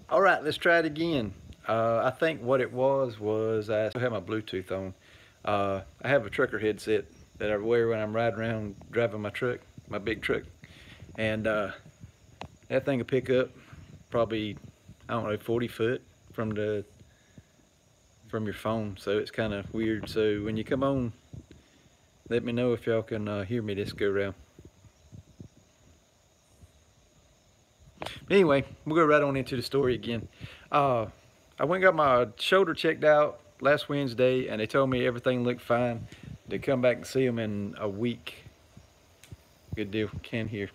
All right, let's try it again. I think what it was I still have my Bluetooth on. I have a trucker headset that I wear when I'm riding around driving my truck, my big truck, and that thing will pick up probably, I don't know, 40 foot from the from your phone. So it's kind of weird. So when you come on, let me know if y'all can hear me this go round. Anyway, we'll go right on into the story again. Uh, I went and got my shoulder checked out last Wednesday, and they told me everything looked fine. To come back and see them in a week. Good deal. Can hear.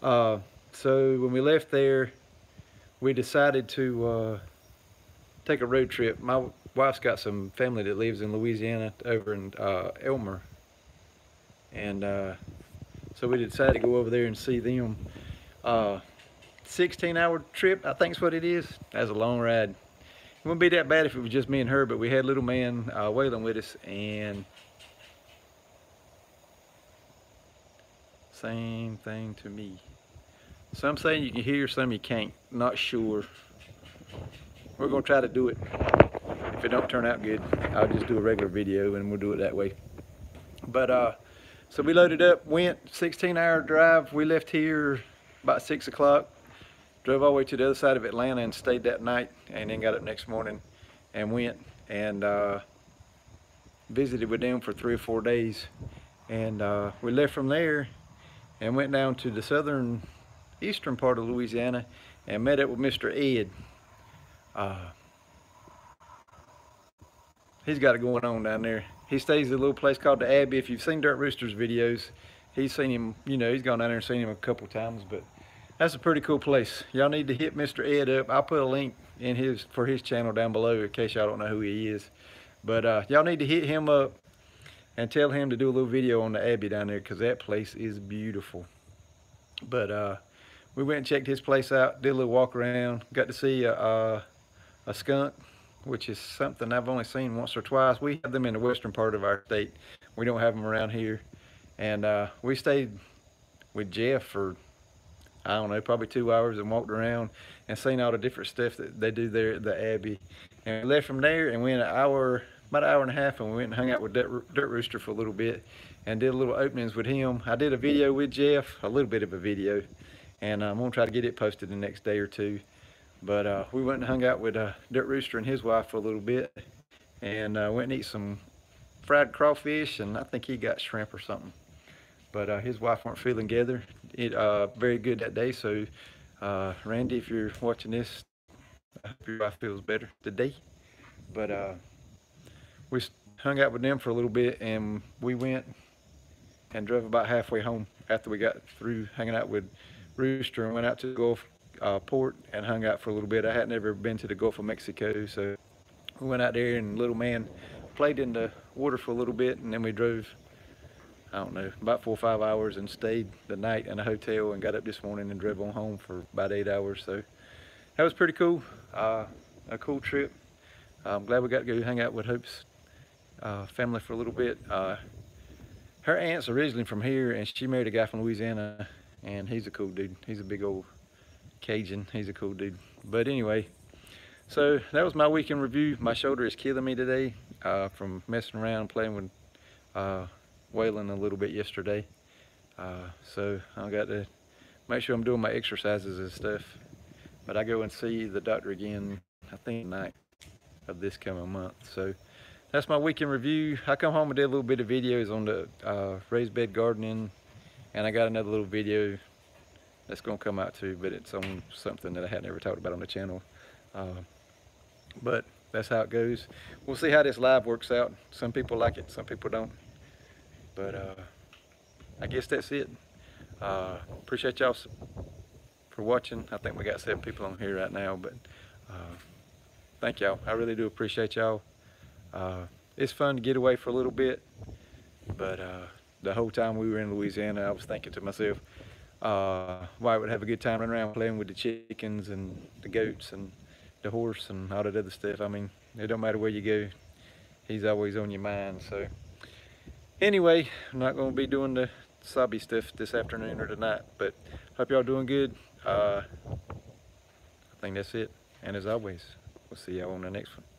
Uh, so when we left there, we decided to take a road trip. My wife's got some family that lives in Louisiana over in Elmer, and so we decided to go over there and see them. Uh, 16-hour trip, I think's what it is. That's a long ride. It wouldn't be that bad if it was just me and her, but we had little man Waylon with us, and same thing to me. Some saying you can hear, some you can't. Not sure. We're gonna try to do it. If it don't turn out good, I'll just do a regular video and we'll do it that way. But so we loaded up, went 16-hour drive. We left here about 6 o'clock. Drove all the way to the other side of Atlanta and stayed that night, and then got up next morning and went and visited with them for 3 or 4 days. And we left from there and went down to the southern eastern part of Louisiana and met up with Mr. Ed. He's got it going on down there. He stays at a little place called the Abbey. If you've seen Dirt Roosters videos, he's seen him, you know, he's gone down there and seen him a couple times, but that's a pretty cool place. Y'all need to hit Mr. Ed up. I'll put a link in for his channel down below in case y'all don't know who he is. But y'all need to hit him up and tell him to do a little video on the Abbey down there, because that place is beautiful. But we went and checked his place out, did a little walk around, got to see a skunk, which is something I've only seen once or twice. We have them in the western part of our state. We don't have them around here. And we stayed with Jeff for, I don't know, probably 2 hours and walked around and seen all the different stuff that they do there at the Abbey. And we left from there and went about an hour and a half, and we went and hung out with Dirt Rooster for a little bit and did a little openings with him. I did a video with Jeff, a little bit of a video, and I'm gonna try to get it posted the next day or two. But we went and hung out with Dirt Rooster and his wife for a little bit, and went and eat some fried crawfish, and I think he got shrimp or something. But his wife weren't feeling together very good that day. So Randy, if you're watching this, I hope your wife feels better today. But we hung out with them for a little bit, and we went and drove about halfway home after we got through hanging out with Rooster, and went out to the Gulf port and hung out for a little bit. I had never been to the Gulf of Mexico, so we went out there, and little man played in the water for a little bit, and then we drove, I don't know, about 4 or 5 hours and stayed the night in a hotel and got up this morning and drove on home for about 8 hours. So that was pretty cool. A cool trip. I'm glad we got to go hang out with Hope's family for a little bit. Her aunt's originally from here, and she married a guy from Louisiana, and he's a cool dude. He's a big old Cajun. He's a cool dude. But anyway, so that was my weekend review. My shoulder is killing me today from messing around playing with Waylon a little bit yesterday. So I got to make sure I'm doing my exercises and stuff. But I go and see the doctor again, I think, night of this coming month. So that's my weekend review. I come home and did a little bit of videos on the raised bed gardening, and I got another little video that's gonna come out too, but it's on something that I hadn't ever talked about on the channel. But that's how it goes. We'll see how this live works out. Some people like it, some people don't. But I guess that's it. Appreciate y'all for watching. I think we got 7 people on here right now, but thank y'all. I really do appreciate y'all. It's fun to get away for a little bit, but the whole time we were in Louisiana, I was thinking to myself, Wyatt would have a good time running around playing with the chickens and the goats and the horse and all that other stuff. I mean, it don't matter where you go, he's always on your mind. So anyway, I'm not going to be doing the sobby stuff this afternoon or tonight, but hope y'all doing good. I I think that's it. And as always, we'll see y'all on the next one.